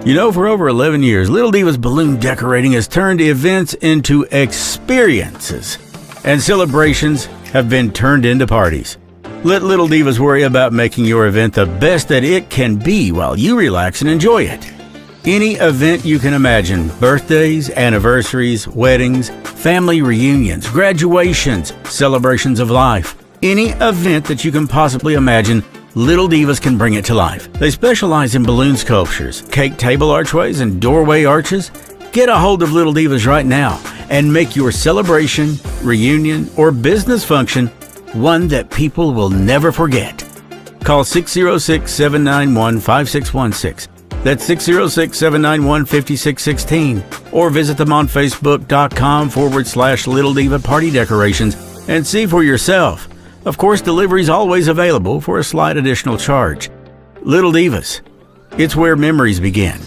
For over 11 years, Little Diva's balloon decorating has turned events into experiences, and celebrations have been turned into parties. Let Little Divas worry about making your event the best that it can be while you relax and enjoy it. Any event you can imagine: birthdays, anniversaries, weddings, family reunions, graduations, celebrations of life. Any event that you can possibly imagine, Little Divas can bring it to life. They specialize in balloon sculptures, cake table archways, and doorway arches. Get a hold of Little Divas right now and make your celebration, reunion, or business function one that people will never forget. Call 606-791-5616. That's 606-791-5616. Or visit them on Facebook.com/Little Diva Party Decorations and see for yourself. Of course, delivery is always available for a slight additional charge. Little Divas, it's where memories begin.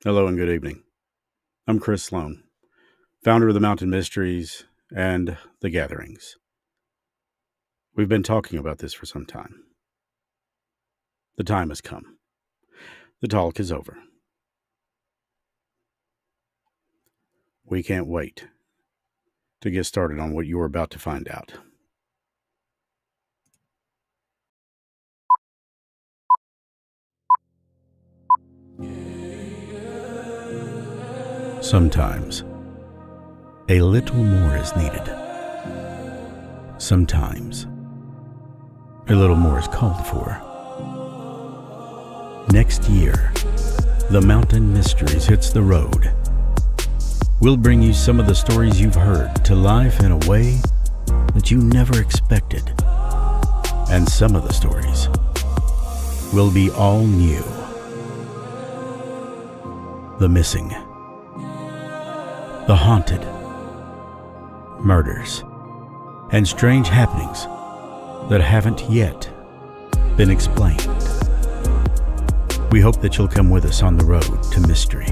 Hello and good evening. I'm Chris Sloan, founder of the Mountain Mysteries and The Gatherings. We've been talking about this for some time. The time has come. The talk is over. We can't wait to get started on what you're about to find out. Sometimes, a little more is needed. Sometimes, a little more is called for. Next year, the Mountain Mysteries hits the road. We'll bring you some of the stories you've heard to life in a way that you never expected. And some of the stories will be all new. The missing, the haunted, murders, and strange happenings that haven't yet been explained. We hope that you'll come with us on the road to mystery,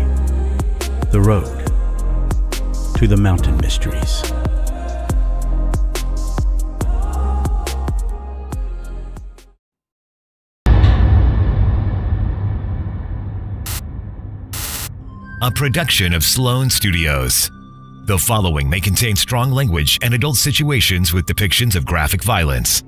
the road to the Mountain Mysteries. A production of Sloan Studios. The following may contain strong language and adult situations with depictions of graphic violence.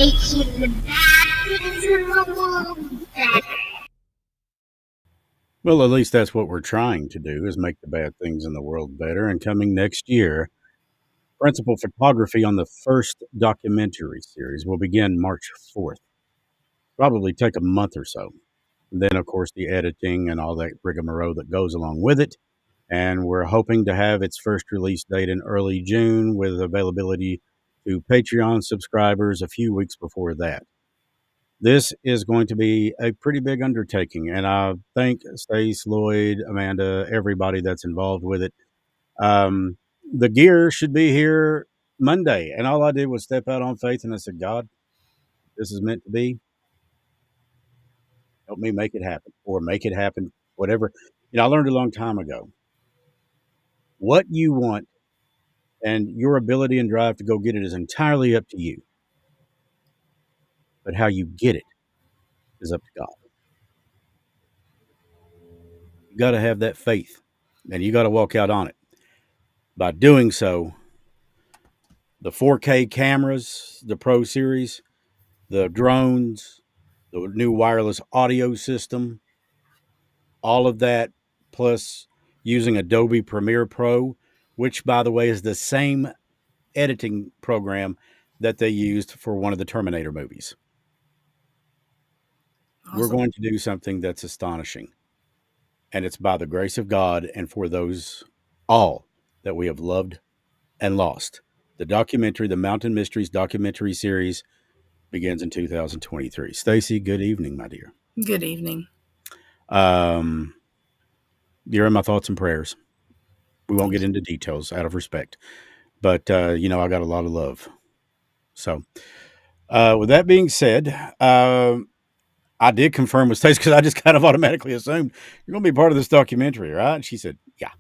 making the bad things in the world better. Well, at least that's what we're trying to do is make the bad things in the world better. And coming next year, principal photography on the first documentary series will begin March 4th. Probably take a month or so. And then, of course, the editing and all that rigmarole that goes along with it. And we're hoping to have its first release date in early June with availability to Patreon subscribers a few weeks before that. This is going to be a pretty big undertaking, and I thank Stace, Lloyd, Amanda, everybody that's involved with it. Um, the gear should be here Monday, and all I did was step out on faith, and I said, God, this is meant to be. Help me make it happen, or make it happen, whatever. I learned a long time ago what you want and your ability and drive to go get it is entirely up to you, but how you get it is up to God. You got to have that faith, and you got to walk out on it. By doing so, the 4K cameras, the Pro Series, the drones, the new wireless audio system, all of that, plus using Adobe Premiere Pro, which, by the way, is the same editing program that they used for one of the Terminator movies. We're Awesome. going to do something that's astonishing. And it's by the grace of God and for those all that we have loved and lost. The documentary, the Mountain Mysteries documentary series, begins in 2023. Stacy, good evening, my dear. Good evening. Um, you're in my thoughts and prayers. We won't Thank get you. into details out of respect, but I got a lot of love. So, with that being said, I did confirm with Stacy because I just kind of automatically assumed you're going to be part of this documentary, right? And she said, "Yeah."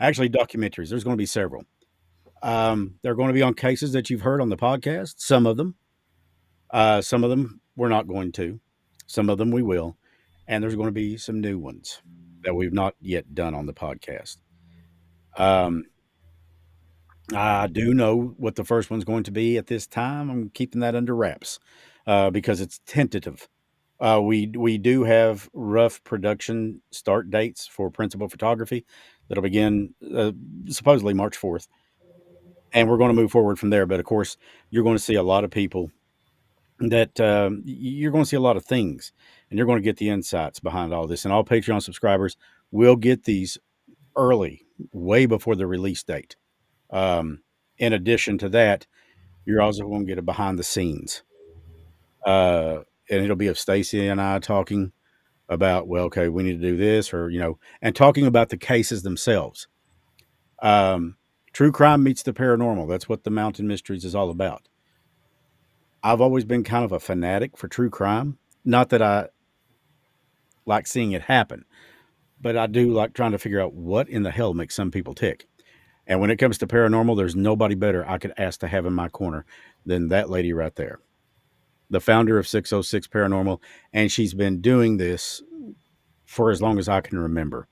Actually, documentaries. There's going to be several. They're going to be on cases that you've heard on the podcast. Some of them we're not going to. Some of them we will, and there's going to be some new ones that we've not yet done on the podcast. Um, I do know what the first one's going to be at this time. I'm keeping that under wraps because it's tentative. We do have rough production start dates for principal photography that'll begin supposedly March 4th, and we're going to move forward from there. But of course, you're going to see a lot of people that you're going to see a lot of things, and you're going to get the insights behind all this. And all Patreon subscribers will get these early, way before the release date. In addition to that, you're also going to get a behind the scenes, and it'll be of Stacy and I talking about, well, okay, we need to do this, or and talking about the cases themselves. Um, True crime meets the paranormal. That's what the Mountain Mysteries is all about. I've always been kind of a fanatic for true crime. Not that I like seeing it happen, but I do like trying to figure out what in the hell makes some people tick. And when it comes to paranormal, there's nobody better I could ask to have in my corner than that lady right there, the founder of 606 Paranormal. And she's been doing this for as long as I can remember.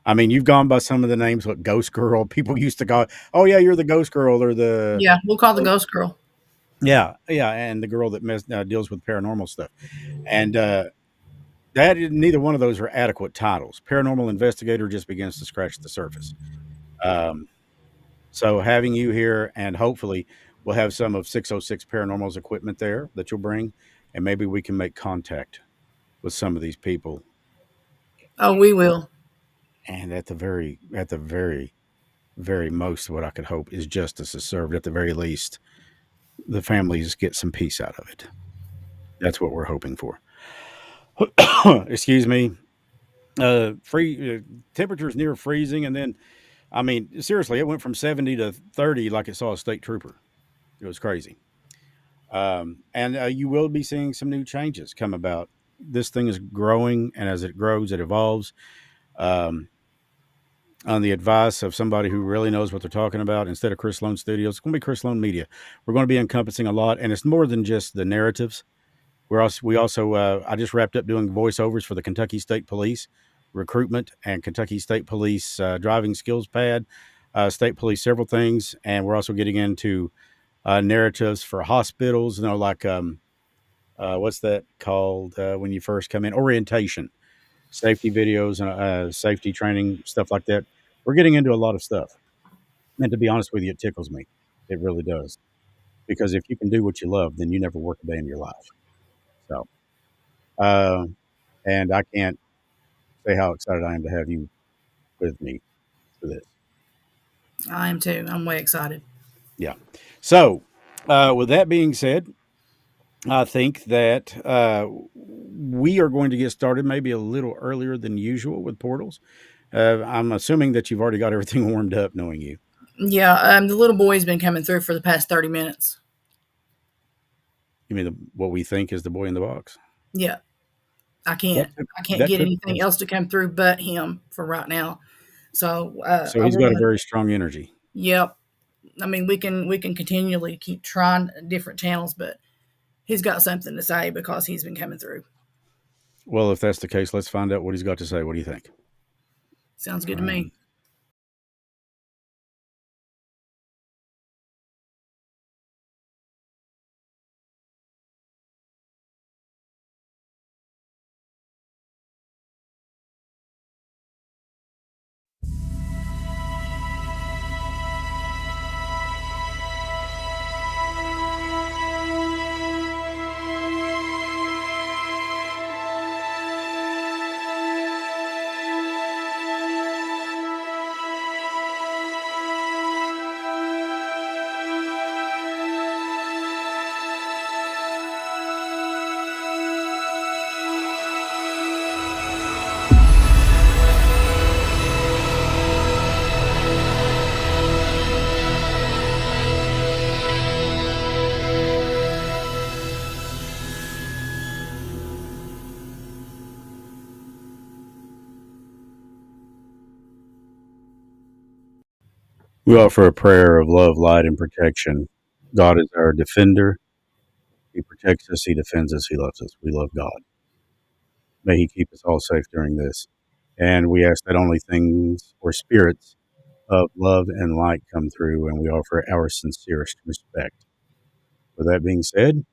I mean, you've gone by some of the names, what Ghost Girl, people used to call, oh, yeah, you're the Ghost Girl or the, Yeah, we'll call the ghost girl. yeah, yeah, and the girl that deals with paranormal stuff. And neither one of those are adequate titles. Paranormal investigator just begins to scratch the surface. Um, so having you here, and hopefully we'll have some of 606 Paranormal's equipment there that you'll bring, and maybe we can make contact with some of these people. Oh, we will. And at the very most, what I could hope is justice is served. At the very least, the families get some peace out of it. That's what we're hoping for. Excuse me. Temperatures near freezing, and then, I mean, seriously, it went from 70 to 30 like it saw a state trooper. It was crazy. And you will be seeing some new changes come about. This thing is growing, and as it grows, it evolves. Um, on the advice of somebody who really knows what they're talking about, instead of Chris Sloan Studios, it's going to be Chris Sloan Media. We're going to be encompassing a lot, and it's more than just the narratives. I just wrapped up doing voiceovers for the Kentucky State Police recruitment and Kentucky State Police driving skills pad, state police, several things. And we're also getting into narratives for hospitals. Like what's that called when you first come in? Orientation, safety videos, and safety training, stuff like that. We're getting into a lot of stuff, and to be honest with you, it tickles me. It really does, because if you can do what you love, then you never work a day in your life. So, uh, and I can't say how excited I am to have you with me for this. I am too. I'm way excited. Yeah. So, with that being said, I think that we are going to get started maybe a little earlier than usual with portals. I'm assuming that you've already got everything warmed up, knowing you. Yeah, the little boy's been coming through for the past 30 minutes. You mean what we think is the boy in the box? Yeah, I That can't. could, I can't that get could anything else to come through but him for right now. So So I he's will. got a very strong energy. Yep. I mean, we can continually keep trying different channels, but he's got something to say because he's been coming through. Well, if that's the case, let's find out what he's got to say. What do you think? Sounds good to Um, me. we offer a prayer of love, light, and protection. God is our defender. He protects us. He defends us. He loves us. We love God. May He keep us all safe during this. And we ask that only things or spirits of love and light come through, and we offer our sincerest respect. With that being said,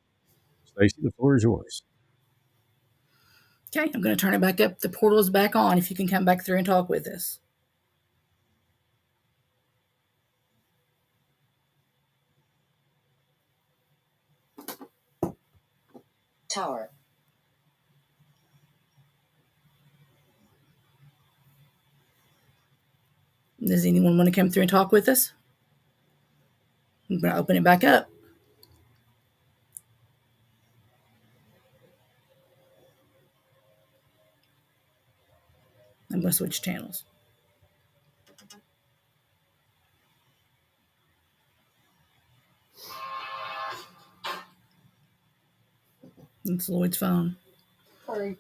Stacy, the floor is yours. Okay, I'm going to turn it back up. The portal is back on. If you can come back through and talk with us. Tower. Does anyone want to come through and talk with us? I'm going to open it back up. I'm going to switch channels. It's Lloyd's phone. Sorry.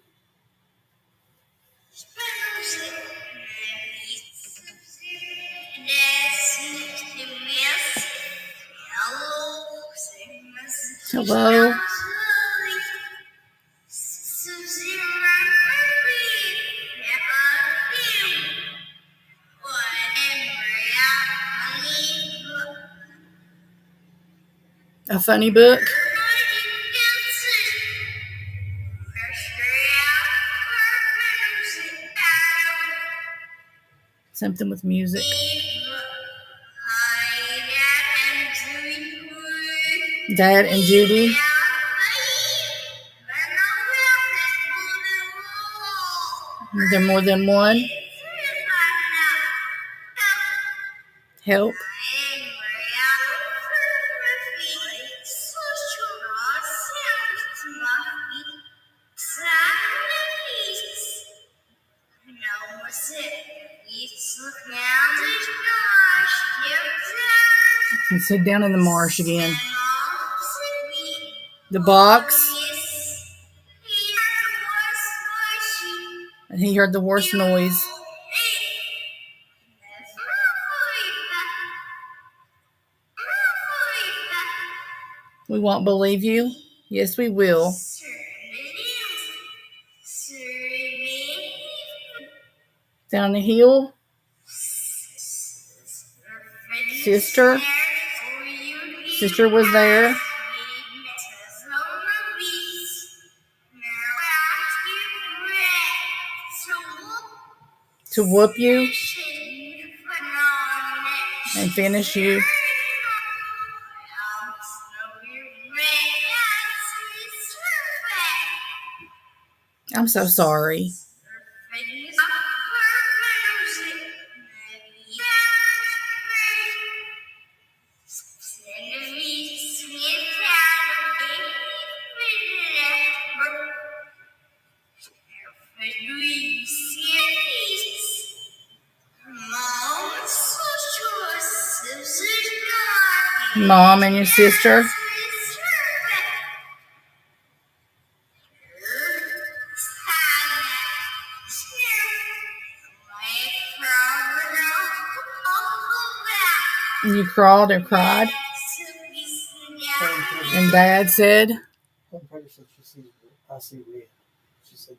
Hello. A funny book. Something with music. Dad and Judy. There more than one. Help. You sit down in the marsh again. The box. And he heard the worst noise. We won't believe you. Yes, we will. Down the hill. Sister. sister was there to whoop you and finish you. I'm so sorry. Mom and your sister. You crawled and cried. And Dad said, I see red. She said,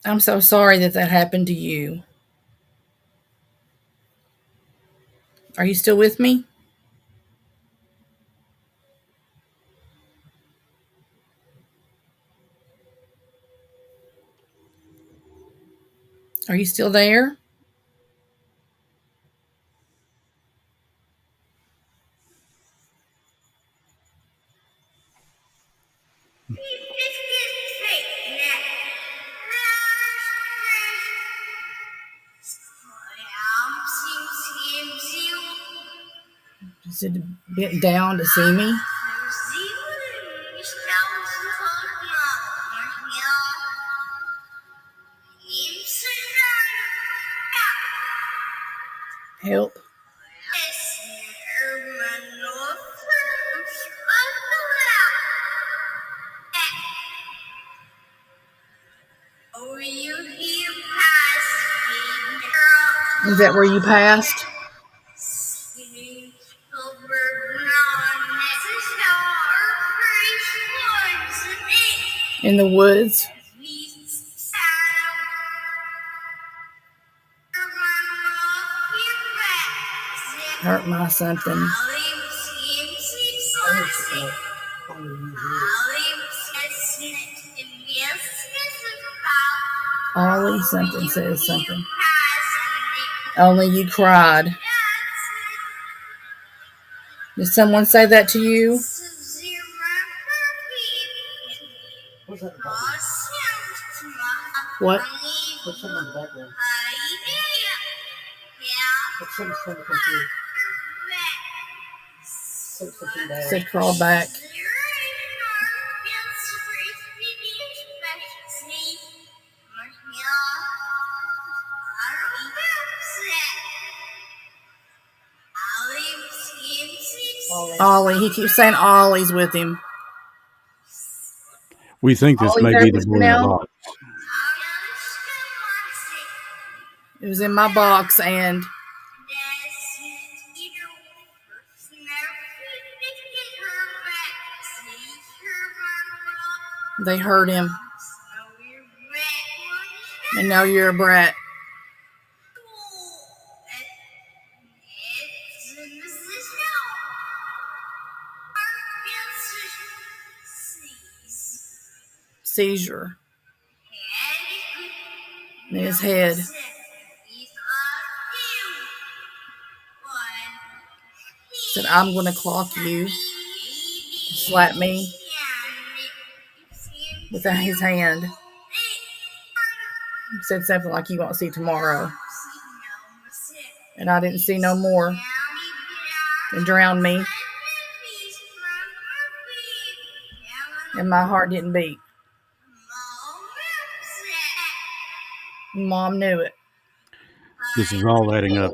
I'm so sorry that happened to you. Are you still with me? Are you still there? Is it bent down to see me? Help. Is that where you passed? In the woods? Hurt my something. Ollie something says something. Only you cried. Did someone say that to you? what's that in the background? What? What's something in the background? What's something trying to come through? Something bad. Said crawl back. Ollie. He keeps saying Ollie's with him. We think this Ollie may there be the with you boy in the now? box. It was in my box and they hurt him. And now you're a brat. Seizure in his head. Said, I'm going to clock you. Slap me with his hand. Said something like, you won't see tomorrow. And I didn't see no more. And drowned me. And my heart didn't beat. Mom knew it. This is all adding up.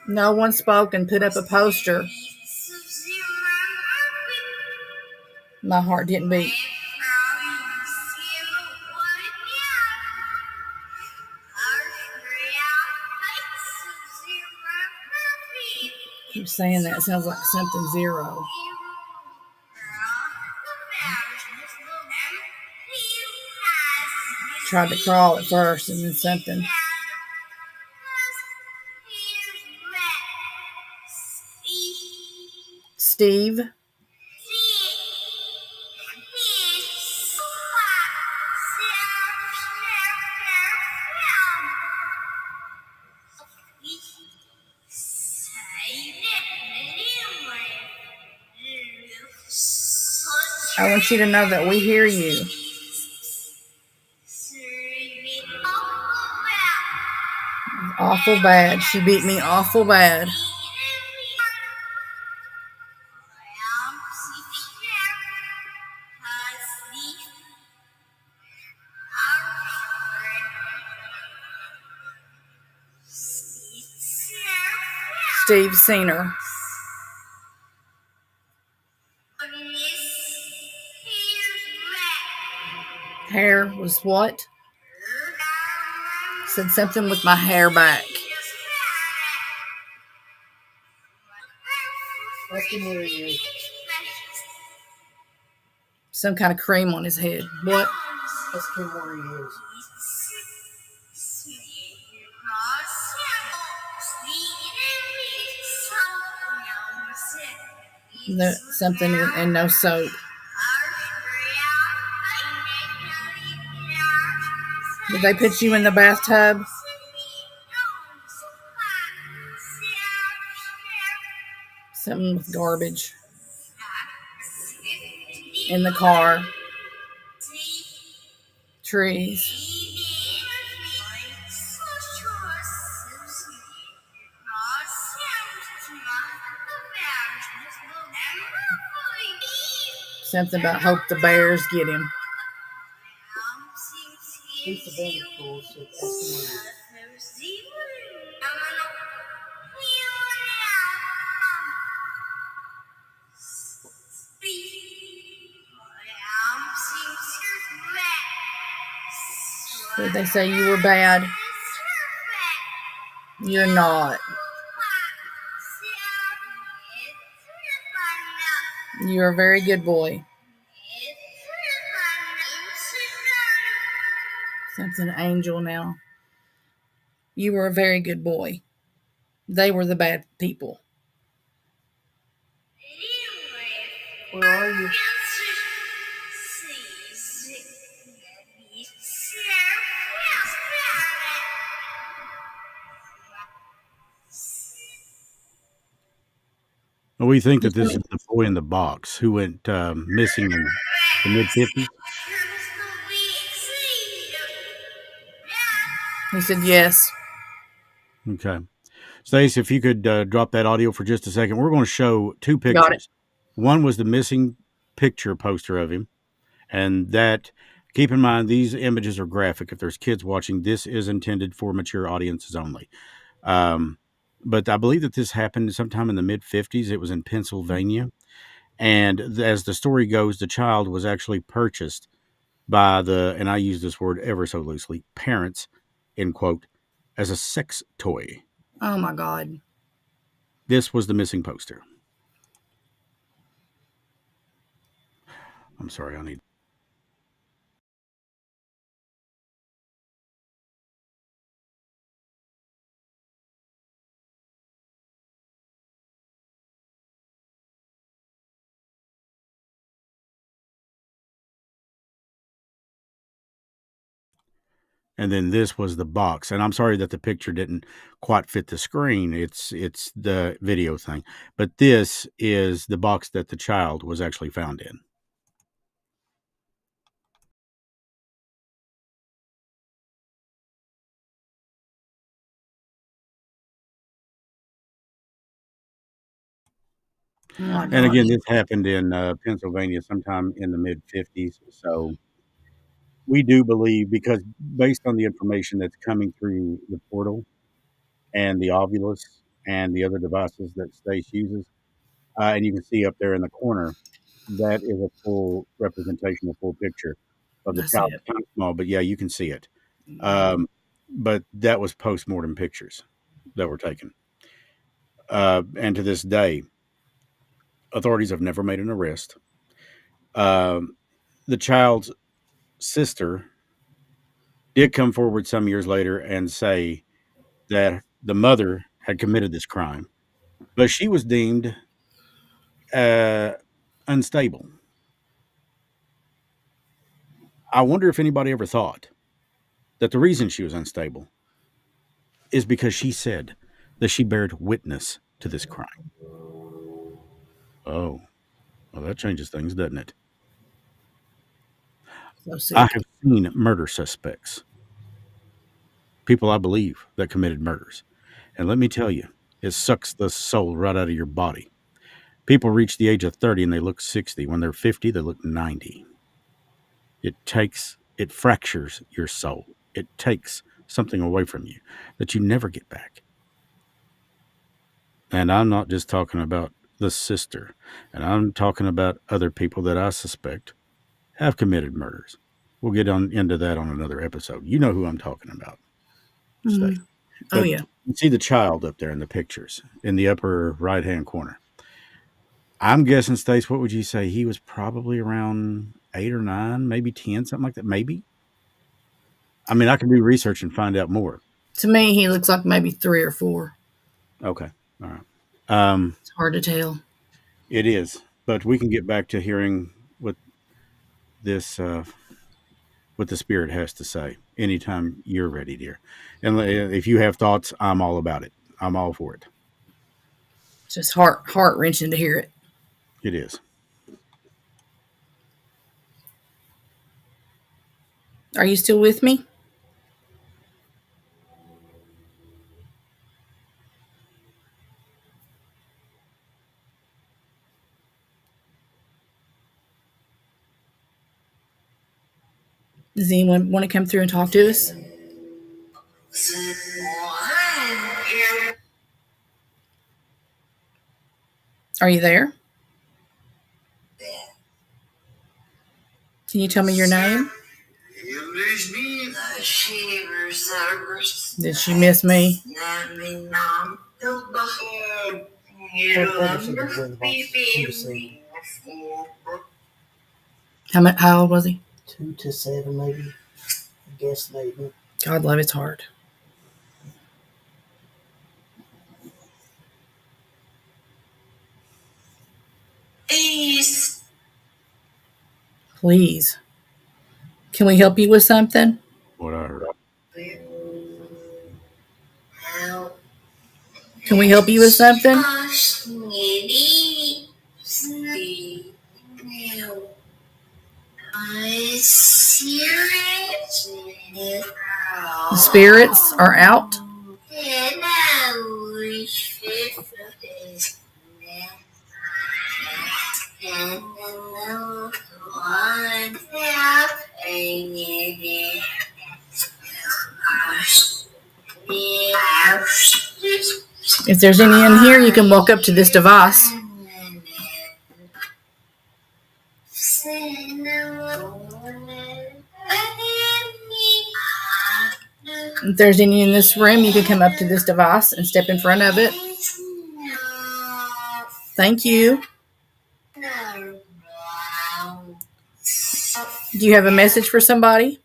No one spoke and put up a poster. My heart didn't beat. Keep saying that. It sounds like something zero. tried to crawl at first and then something. Steve. I want you to know that we hear you. Awful bad. She beat me awful bad. Steve seen her. Hair was what? Said something with my hair back. Ask him where he is. Some kind of cream on his head. What? Ask him where he is. No, something and no soap. Did they put you in the bathtub? Something with garbage. In the car. Trees. Something about hope the bears get him. He's the bandit school, so ask him where he is. Did they say you were bad? You're not. You're a very good boy. Something angel now. You were a very good boy. They were the bad people. Where are you? Well, we think that this is the boy in the box who went missing in the mid 50s. He said yes. Okay. Stace, if you could drop that audio for just a second, we're going to show two Got it. pictures. One was the missing picture poster of him. And that, keep in mind, these images are graphic. If there's kids watching, this is intended for mature audiences only. But I believe that this happened sometime in the mid 50s. It was in Pennsylvania. And as the story goes, the child was actually purchased by the, and I use this word ever so loosely, parents, end quote, as a sex toy. Oh my God. This was the missing poster. I'm sorry, I need. And then this was the box. And I'm sorry that the picture didn't quite fit the screen. It's the video thing. But this is the box that the child was actually found in. Oh my And God. again, this happened in Pennsylvania sometime in the mid 50s. So we do believe, because based on the information that's coming through the portal and the Ovulus and the other devices that Stace uses, and you can see up there in the corner, that is a full representation, a full picture of the I see child. it. It's kind of small, but yeah, you can see it. Um, but that was post-mortem pictures that were taken. And to this day, authorities have never made an arrest. Um, the child's sister did come forward some years later and say that the mother had committed this crime, but she was deemed uh, unstable. I wonder if anybody ever thought that the reason she was unstable is because she said that she bared witness to this crime. Oh, well, that changes things, doesn't it? So I sick. have seen murder suspects, people I believe that committed murders. And let me tell you, it sucks the soul right out of your body. People reach the age of 30 and they look 60. When they're 50, they look 90. It fractures your soul. It takes something away from you that you never get back. And I'm not just talking about the sister, and I'm talking about other people that I suspect have committed murders. We'll get on into that on another episode. You know who I'm talking about, Stace. Mhm. Oh, But yeah. you see the child up there in the pictures in the upper right hand corner. I'm guessing, Stace, what would you say? He was probably around 8 or 9, maybe 10, something like that. Maybe. I mean, I can do research and find out more. To me, he looks like maybe 3 or 4. Okay. All right. Um, It's hard to tell. it is, but we can get back to hearing what this what the spirit has to say anytime you're ready, dear. And if you have thoughts, I'm all about it. I'm all for it. It's just heart wrenching to hear it. It is. Are you still with me? Does anyone want to come through and talk to us? Are you there? Can you tell me your name? Did she miss me? How old was he? 2 to 7, maybe. I guess maybe. God love his heart. Please. Can we help you with something? What I heard. Can we help you with something? The spirits are out. If there's any in here, you can walk up to this device. If there's any in this room, you can come up to this device and step in front of it. Thank you. Do you have a message for somebody?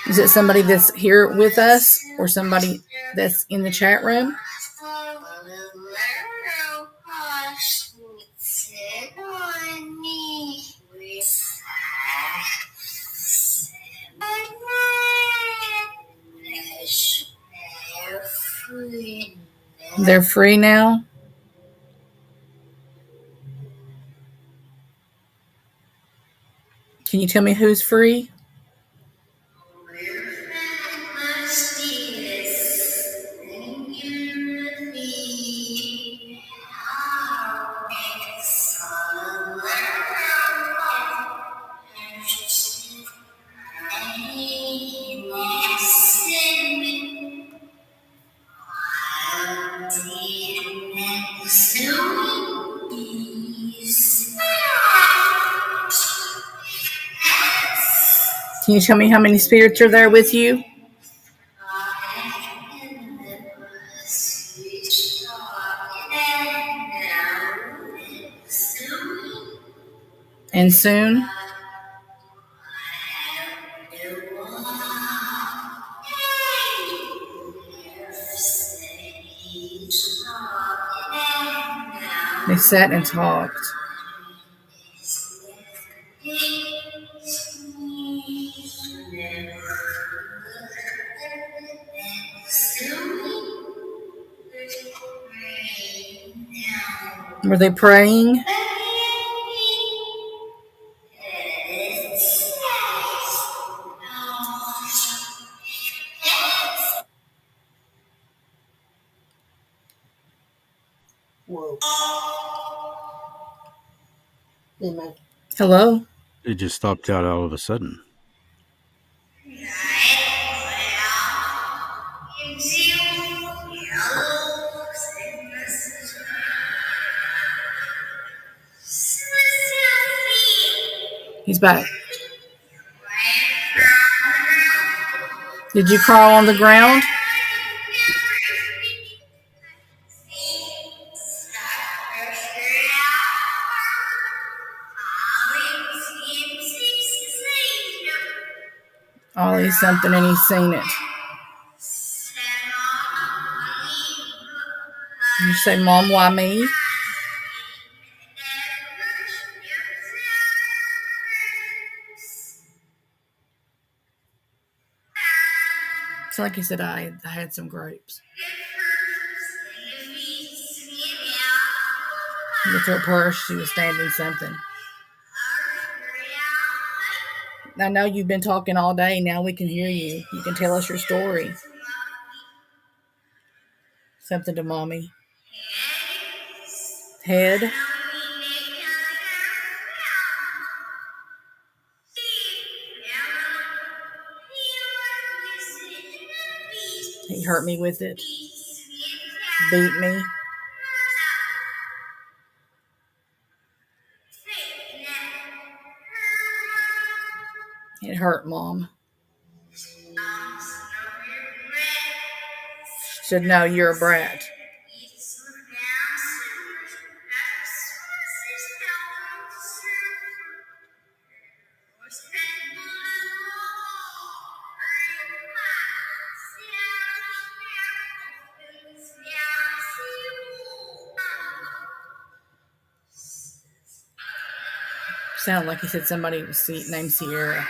Is it somebody that's here with us or somebody that's in the chat room? They're free now. Can you tell me who's free? Can you tell me how many spirits are there with you? And soon? They sat and talked. Were they praying? Whoa. Amen. Hello? It just stopped out all of a sudden. He's back. Did you crawl on the ground? Ollie's something and he's seen it. You say, Mom, why me? It's like he said, I had some grapes. With her purse, she was standing something. I know you've been talking all day. Now we can hear you. You can tell us your story. Something to Mommy. Head. He hurt me with it. Beat me. It hurt, Mom. Should know you're a brat. Sounded like he said somebody was named Sierra.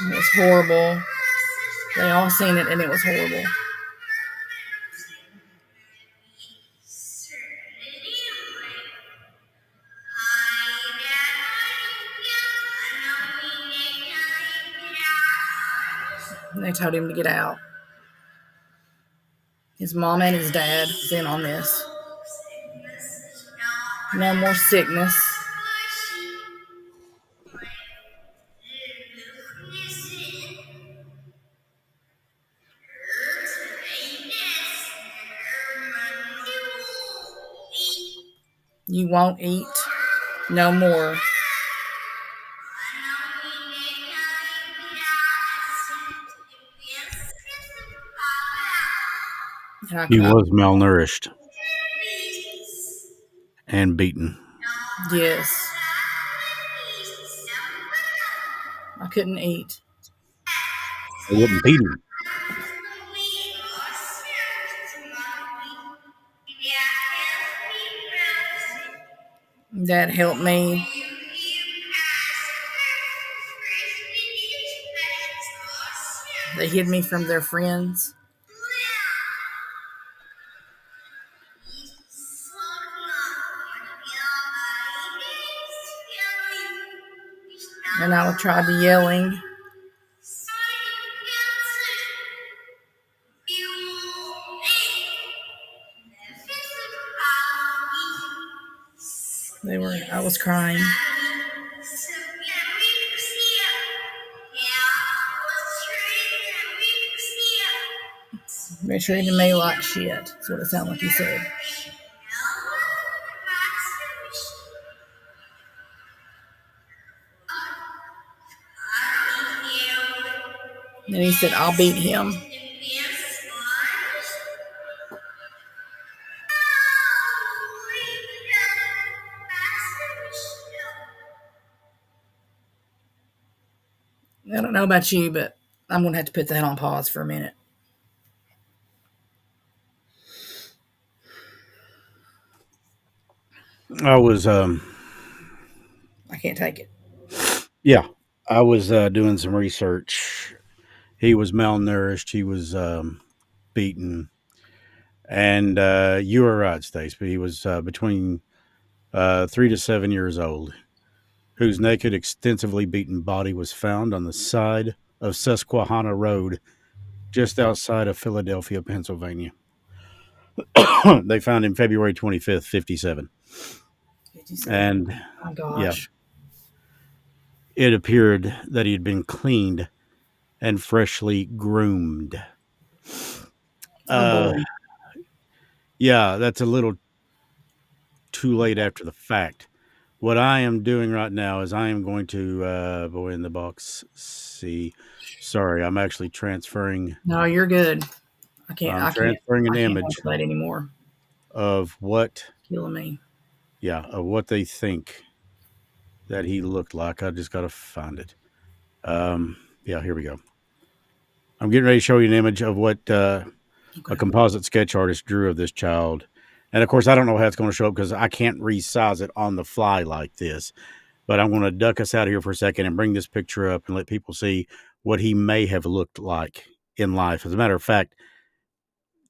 It was horrible. They all seen it and it was horrible. And they told him to get out. His mom and his dad was in on this. No more sickness. You won't eat no more. He was malnourished and beaten. Yes. I couldn't eat. They wouldn't beat him. Dad helped me. They hid me from their friends. And I tried to yelling. I was crying. They treated me like shit. That's what it sounded like he said. And he said, I'll beat him. I don't know about you, but I'm going to have to put that on pause for a minute. I was, I can't take it. yeah, I was doing some research. He was malnourished. He was beaten, and you were right, Stace. But he was between 3 to 7 years old, whose naked, extensively beaten body was found on the side of Susquehanna Road, just outside of Philadelphia, Pennsylvania. They found him February 25th, 1957. 57. And Oh my yeah, gosh. it appeared that he had been cleaned and freshly groomed. Oh Uh, boy. yeah, that's a little too late after the fact. What I am doing right now is I am going to, boy in the box, see. Sorry, I'm actually transferring. No, you're good. I can't. I'm I can't. transferring an I can't image handle that anymore. of what, Killing me. yeah, of what they think that he looked like. I just got to find it. Yeah, here we go. I'm getting ready to show you an image of what a Okay. composite sketch artist drew of this child. And of course, I don't know how it's going to show up because I can't resize it on the fly like this. But I'm going to duck us out of here for a second and bring this picture up and let people see what he may have looked like in life. As a matter of fact,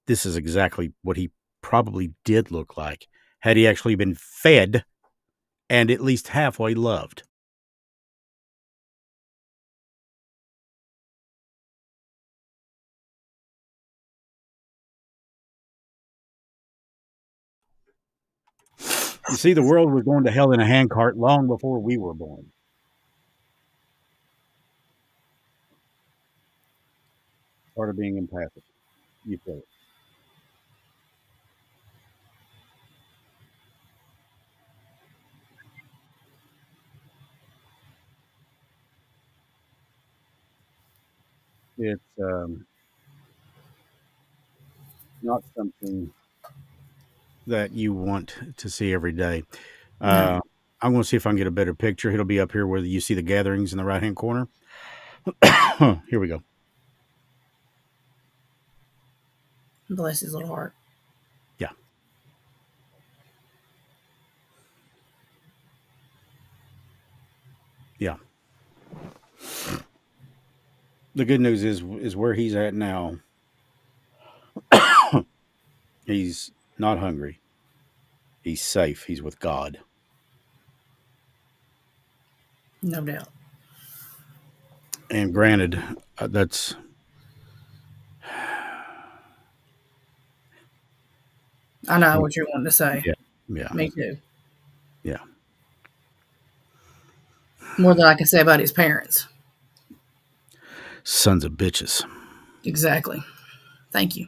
this is exactly what he probably did look like had he actually been fed and at least halfway loved. You see, the world was going to hell in a handcart long before we were born. Part of being empathic. You feel it. It's not something that you want to see every day. No. Uh, I'm going to see if I can get a better picture. It'll be up here where you see the gatherings in the right hand corner. Here we go. Bless his little heart. Yeah, yeah. The good news is where he's at now. He's not hungry. He's safe. He's with God. No doubt. And granted, that's I know what you're wanting to say. yeah, yeah, Me too. yeah. More than I can say about his parents. Sons of bitches. Exactly. Thank you.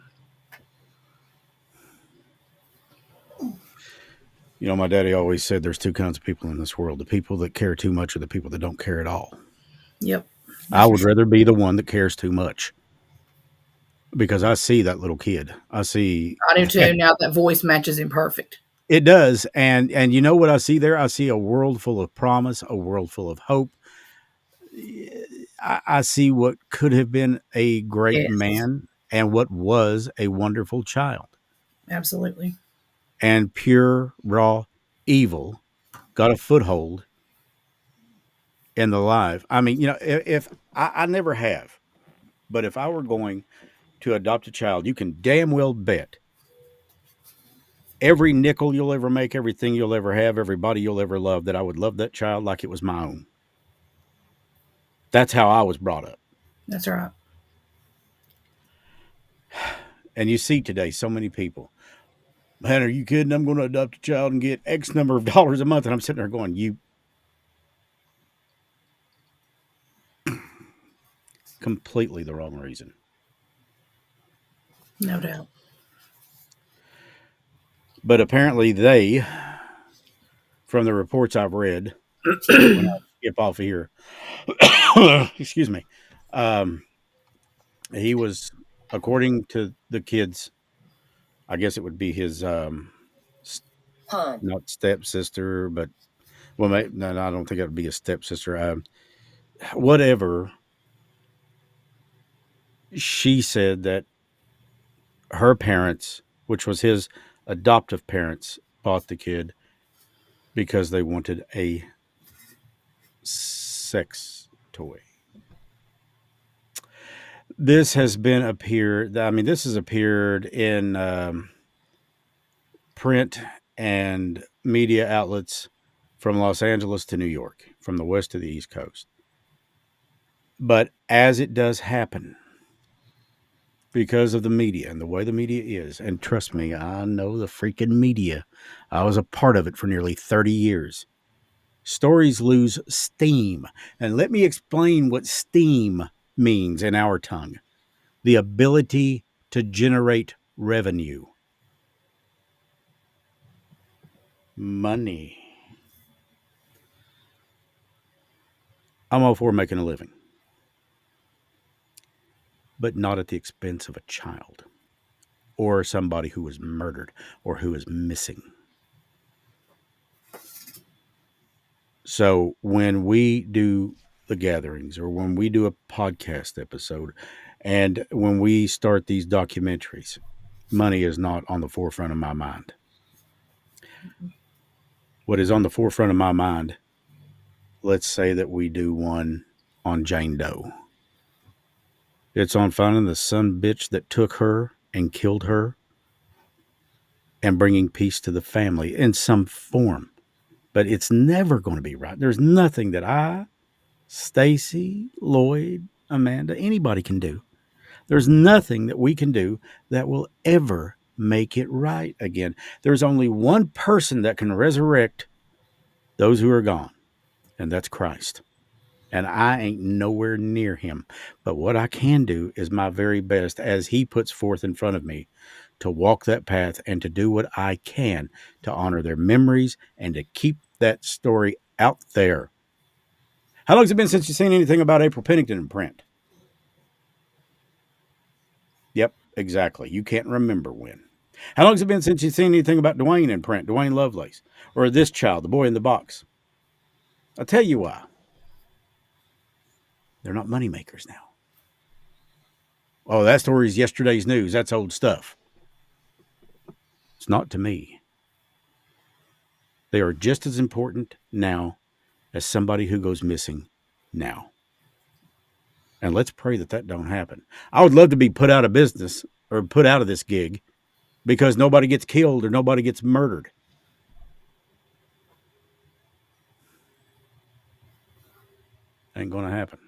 You know, my daddy always said there's two kinds of people in this world: the people that care too much, or the people that don't care at all. Yep. I That's for would sure. rather be the one that cares too much because I see that little kid. I see I do too. Now that voice matches him perfect. it does, and you know what I see there? I see a world full of promise, a world full of hope. I see what could have been a great Yes. man and what was a wonderful child. Absolutely. And pure, raw evil got a foothold in the life. I mean, you know, if I never have, but if I were going to adopt a child, you can damn well bet every nickel you'll ever make, everything you'll ever have, everybody you'll ever love, that I would love that child like it was my own. That's how I was brought up. That's right. And you see today so many people, man, are you kidding? I'm going to adopt a child and get X number of dollars a month. And I'm sitting there going, you completely the wrong reason. No doubt. But apparently they, from the reports I've read, when I skip off of here, excuse me, um, he was, according to the kids, I guess it would be his, Pond. not stepsister, but well, no, I don't think it would be a stepsister. Whatever. she said that her parents, which was his adoptive parents, bought the kid because they wanted a sex toy. This has been appeared. I mean, this has appeared in print and media outlets from Los Angeles to New York, from the west to the east coast. But as it does happen, because of the media and the way the media is, and trust me, I know the freaking media. I was a part of it for nearly 30 years. Stories lose steam. And let me explain what steam means in our tongue: the ability to generate revenue, money. I'm all for making a living, but not at the expense of a child or somebody who was murdered or who is missing. So when we do the gatherings or when we do a podcast episode and when we start these documentaries, money is not on the forefront of my mind. What is on the forefront of my mind, let's say that we do one on Jane Doe. It's on finding the son bitch that took her and killed her and bringing peace to the family in some form. But it's never going to be right. There's nothing that I, Stacy, Lloyd, Amanda, anybody can do. There's nothing that we can do that will ever make it right again. There's only one person that can resurrect those who are gone, and that's Christ. And I ain't nowhere near him. But what I can do is my very best as he puts forth in front of me to walk that path and to do what I can to honor their memories and to keep that story out there. How long has it been since you've seen anything about April Pennington in print? Yep, exactly. You can't remember when. How long has it been since you've seen anything about Dwayne in print, Dwayne Lovelace, or this child, the boy in the box? I'll tell you why. They're not moneymakers now. Oh, that story's yesterday's news. That's old stuff. It's not to me. They are just as important now as somebody who goes missing now. And let's pray that that don't happen. I would love to be put out of business or put out of this gig because nobody gets killed or nobody gets murdered. Ain't going to happen.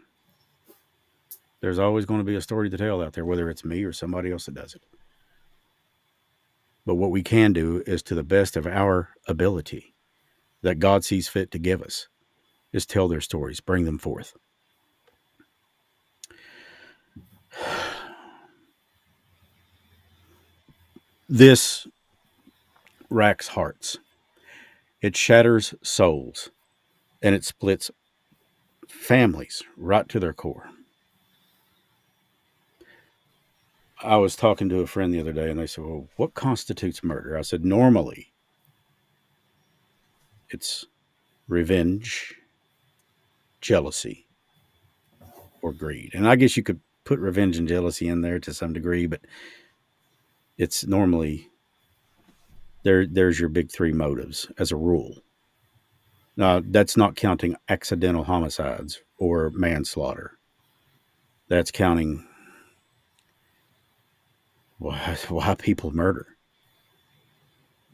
There's always going to be a story to tell out there, whether it's me or somebody else that does it. But what we can do is, to the best of our ability that God sees fit to give us, is tell their stories, bring them forth. This racks hearts. It shatters souls, and it splits families right to their core. I was talking to a friend the other day, and they said, well, what constitutes murder? I said, normally, it's revenge, jealousy, or greed. And I guess you could put revenge and jealousy in there to some degree, but it's normally there's your big three motives as a rule. Now, that's not counting accidental homicides or manslaughter. That's counting why people murder.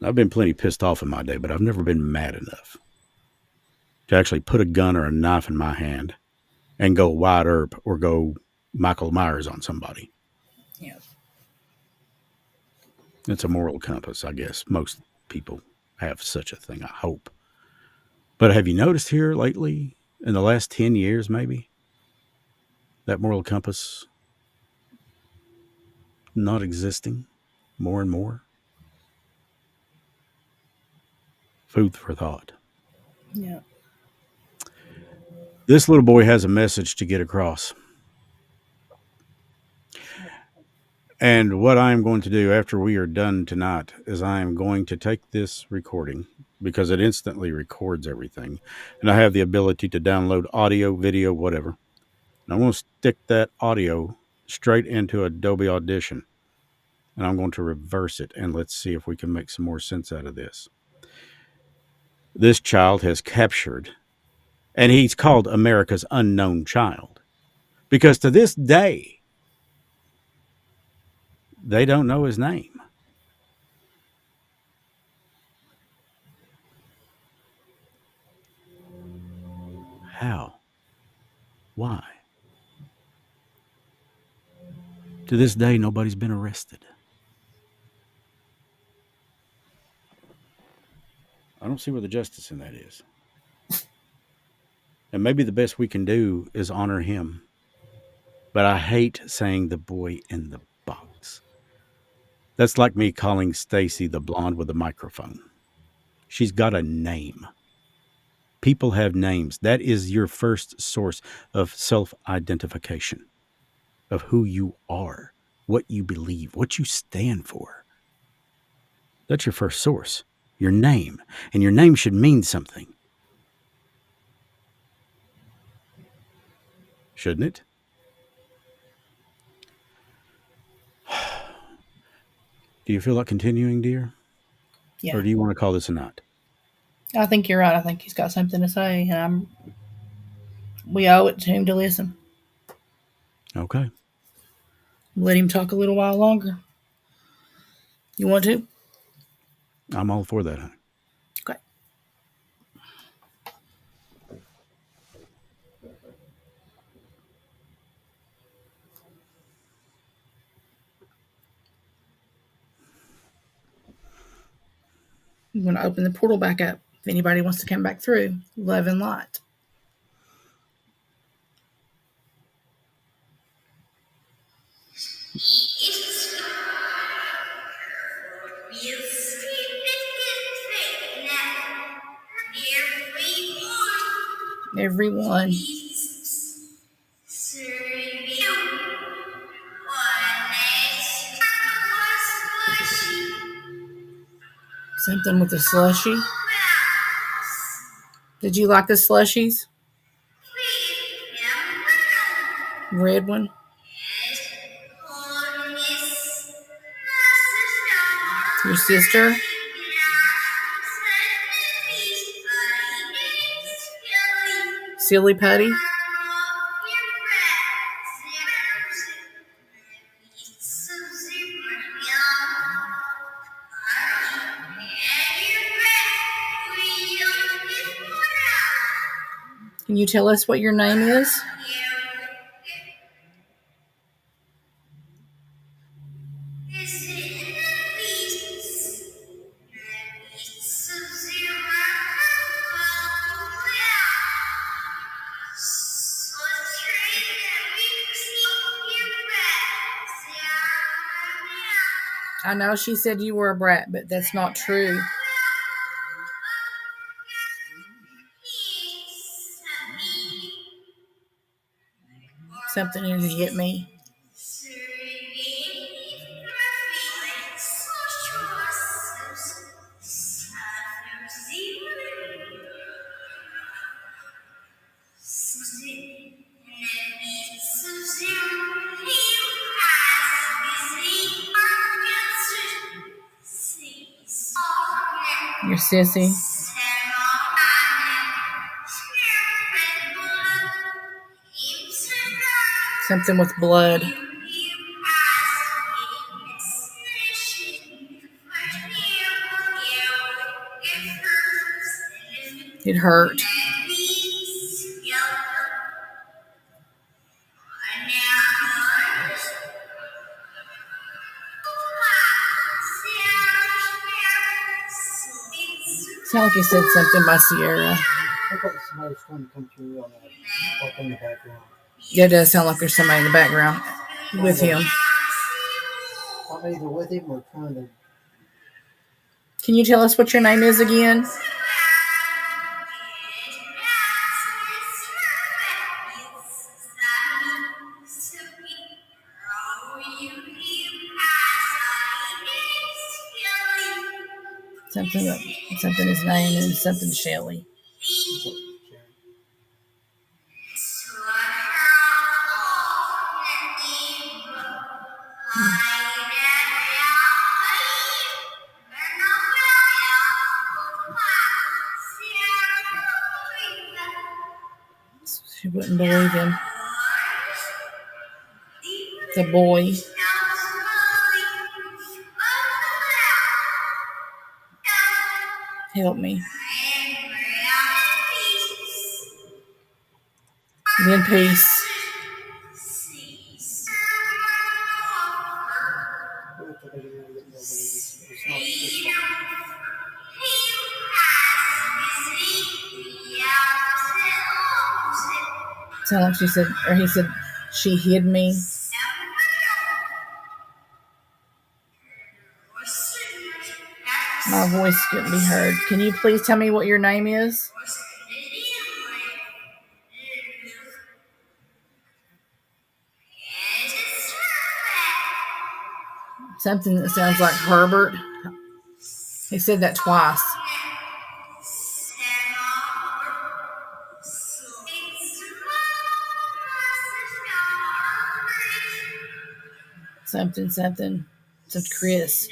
I've been plenty pissed off in my day, but I've never been mad enough to actually put a gun or a knife in my hand and go Wyatt Earp or go Michael Myers on somebody. Yeah. It's a moral compass, I guess. Most people have such a thing, I hope. But have you noticed here lately, in the last 10 years maybe, that moral compass not existing more and more? Food for thought. Yeah. This little boy has a message to get across. And what I'm going to do after we are done tonight is I am going to take this recording because it instantly records everything. And I have the ability to download audio, video, whatever. And I'm going to stick that audio straight into Adobe Audition. And I'm going to reverse it and let's see if we can make some more sense out of this. This child has captured, and he's called America's unknown child because to this day, they don't know his name. How? Why? To this day, nobody's been arrested. I don't see where the justice in that is. And maybe the best we can do is honor him. But I hate saying the boy in the box. That's like me calling Stacy the blonde with a microphone. She's got a name. People have names. That is your first source of self identification, of who you are, what you believe, what you stand for. That's your first source, your name. And your name should mean something. Shouldn't it? Do you feel like continuing, dear? Yeah. Or do you want to call this a night? I think you're right. I think he's got something to say, and we owe it to him to listen. Okay. Let him talk a little while longer. You want to? I'm all for that, honey. Okay. I'm going to open the portal back up. If anybody wants to come back through, love and light. Everyone. Something with the slushy. Did you like the slushies? Red one. Your sister. Silly putty. Can you tell us what your name is? I know she said you were a brat, but that's not true. Something to get me. Your sissy. Something with blood. It hurt. Sound like you said something by Sierra. I thought somebody was trying to come through on that, like in the background. Yeah, it does sound like there's somebody in the background with him. I'm either with him or trying to. Can you tell us what your name is again? Something his name and something Shelly. She wouldn't believe him. The boy. Help me. Be in peace. Sound like she said, or he said, she hid me. My voice couldn't be heard. Can you please tell me what your name is? Something that sounds like Herbert. He said that twice. Something. Said Chris.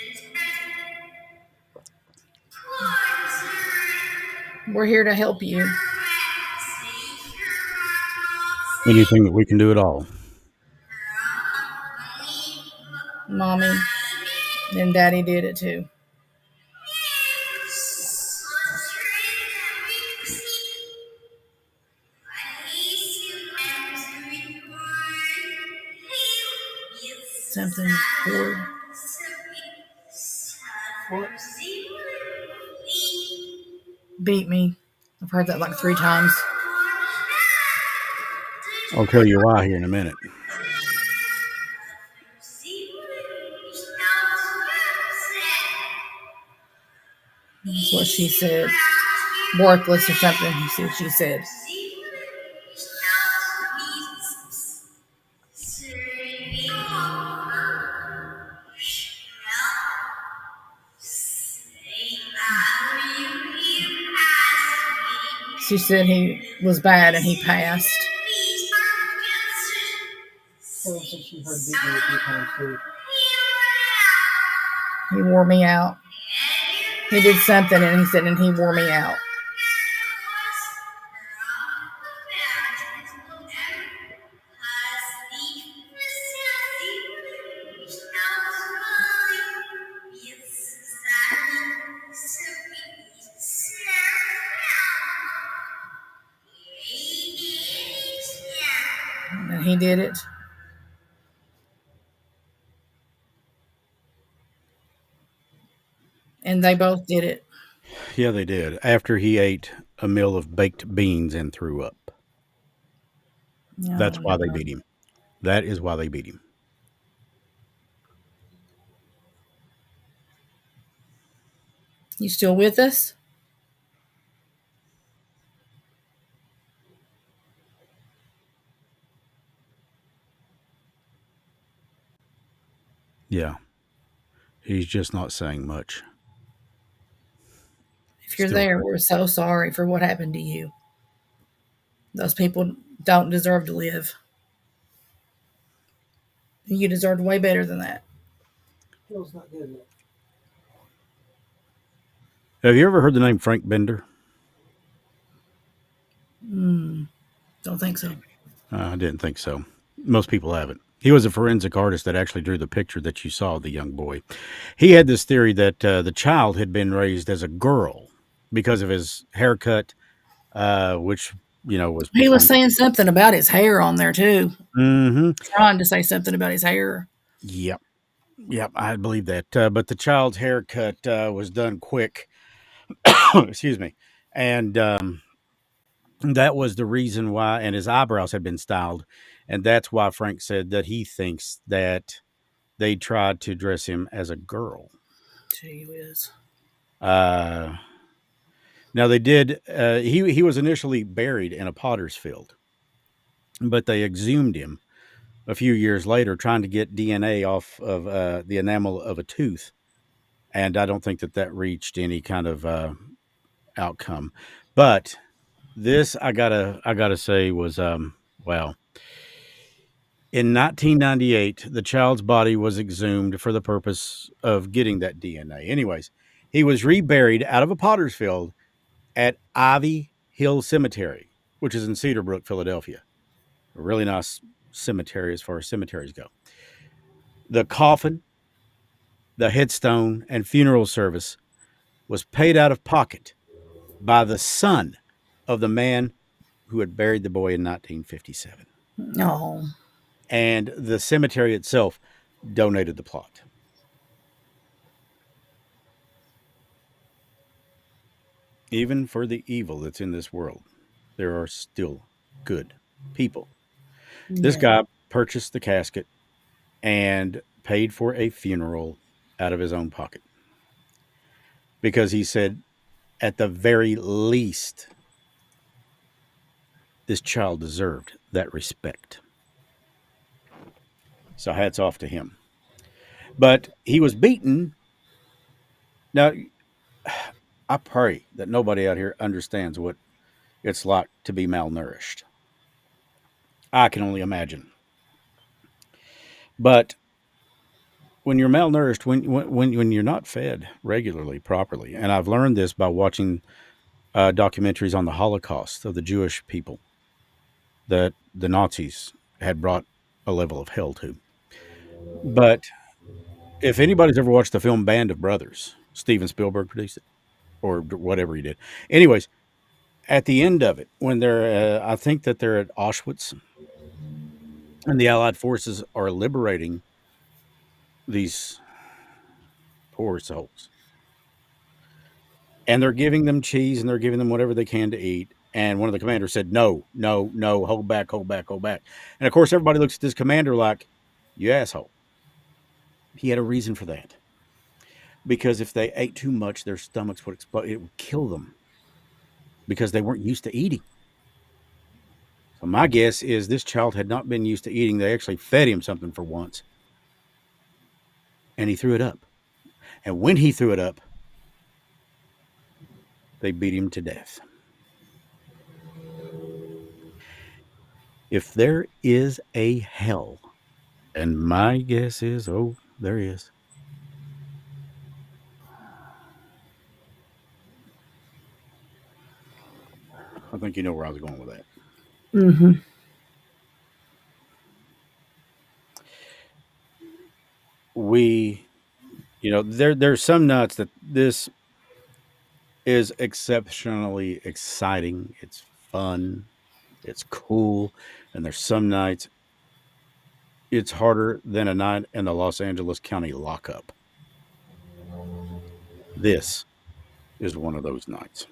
We're here to help you. Anything that we can do at all. Mommy and Daddy did it too. Something cord. Beat me. I've heard that like 3 times. I'll tell you why here in a minute. That's what she said. Worthless or something. She said. She said he was bad and he passed. So she heard beat me a few times too. He wore me out. He did something and he said, and he wore me out. And he did it. And they both did it. Yeah, they did. After he ate a meal of baked beans and threw up. Yeah, That's why they beat him. That is why they beat him. You still with us? Yeah. He's just not saying much. If you're Still there, we're so sorry for what happened to you. Those people don't deserve to live. You deserved way better than that. Feels not good enough. Have you ever heard the name Frank Bender? Don't think so. I didn't think so. Most people haven't. He was a forensic artist that actually drew the picture that you saw of the young boy. He had this theory that the child had been raised as a girl because of his haircut, which, was He was performed. saying something about his hair on there too. Mm-hmm. Trying to say something about his hair. Yep. Yep. I believe that. But the child's haircut was done quick. Excuse me. And that was the reason why, and his eyebrows had been styled. And that's why Frank said that he thinks that they tried to dress him as a girl. Gee whiz. Now they did. He was initially buried in a potter's field, but they exhumed him a few years later, trying to get DNA off of the enamel of a tooth, and I don't think that reached any kind of outcome. But this, I gotta say, was wow. In 1998, the child's body was exhumed for the purpose of getting that DNA. Anyways, he was reburied out of a potter's field at Ivy Hill Cemetery, which is in Cedar Brook, Philadelphia. A really nice cemetery as far as cemeteries go. The coffin, the headstone, and funeral service was paid out of pocket by the son of the man who had buried the boy in 1957. Oh, And the cemetery itself donated the plot. Even for the evil that's in this world, there are still good people. This yeah. guy purchased the casket and paid for a funeral out of his own pocket because he said, at the very least, this child deserved that respect. So hats off to him. But he was beaten. Now, I pray that nobody out here understands what it's like to be malnourished. I can only imagine. But when you're malnourished, when you're not fed regularly, properly, and I've learned this by watching documentaries on the Holocaust of the Jewish people that the Nazis had brought a level of hell to. But if anybody's ever watched the film Band of Brothers, Steven Spielberg produced it, or whatever he did. Anyways, at the end of it, when I think that they're at Auschwitz, and the Allied forces are liberating these poor souls, and they're giving them cheese and they're giving them whatever they can to eat. And one of the commanders said, "No, no, no, hold back, hold back, hold back." And of course, everybody looks at this commander like, "You asshole." He had a reason for that. Because if they ate too much, their stomachs would explode. It would kill them because they weren't used to eating. So my guess is this child had not been used to eating. They actually fed him something for once, and he threw it up. And when he threw it up, they beat him to death. If there is a hell, and my guess is, oh, there is. I think you know where I was going with that. Mm-hmm. We, there's some nights that this is exceptionally exciting. It's fun. It's cool. And there's some nights it's harder than a night in the Los Angeles County lockup. This is one of those nights.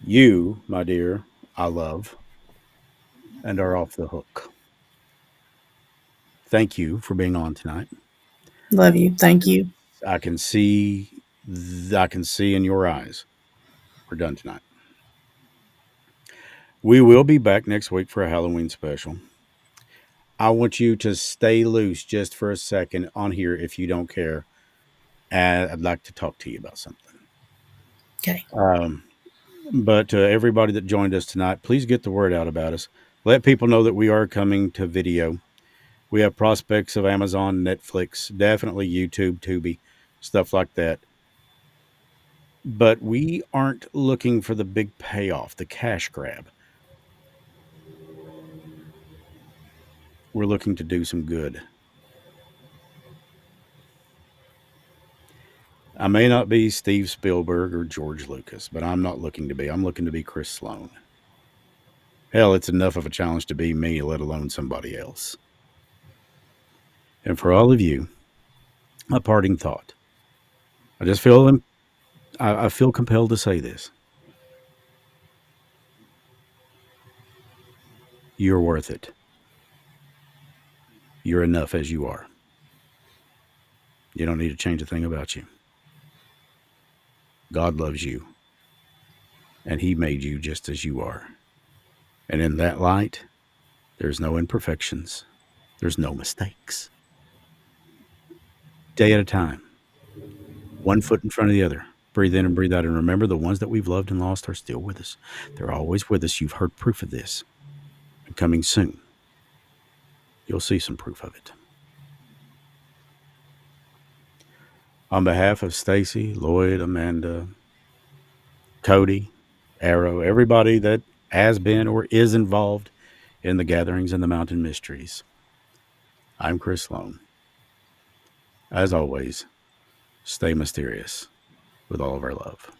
You, my dear, I love and are off the hook. Thank you for being on tonight. Love you. Thank you. I can see I can see in your eyes. We're done tonight. We will be back next week for a Halloween special. I want you to stay loose just for a second on here if you don't care. And I'd like to talk to you about something. Okay. But to everybody that joined us tonight, please get the word out about us. Let people know that we are coming to video. We have prospects of Amazon, Netflix, definitely YouTube, Tubi, stuff like that. But we aren't looking for the big payoff, the cash grab. We're looking to do some good. I may not be Steve Spielberg or George Lucas, but I'm not looking to be. I'm looking to be Chris Sloan. Hell, it's enough of a challenge to be me, let alone somebody else. And for all of you, a parting thought. I just feel I feel compelled to say this. You're worth it. You're enough as you are. You don't need to change a thing about you. God loves you, and He made you just as you are. And in that light, there's no imperfections, there's no mistakes. Day at a time, one foot in front of the other, Breathe in and breathe out. And remember, the ones that we've loved and lost are still with us. They're always with us. You've heard proof of this. And coming soon, you'll see some proof of it. On behalf of Stacy, Lloyd, Amanda, Cody, Arrow, everybody that has been or is involved in the gatherings and the mountain mysteries, I'm Chris Sloan. As always, stay mysterious with all of our love.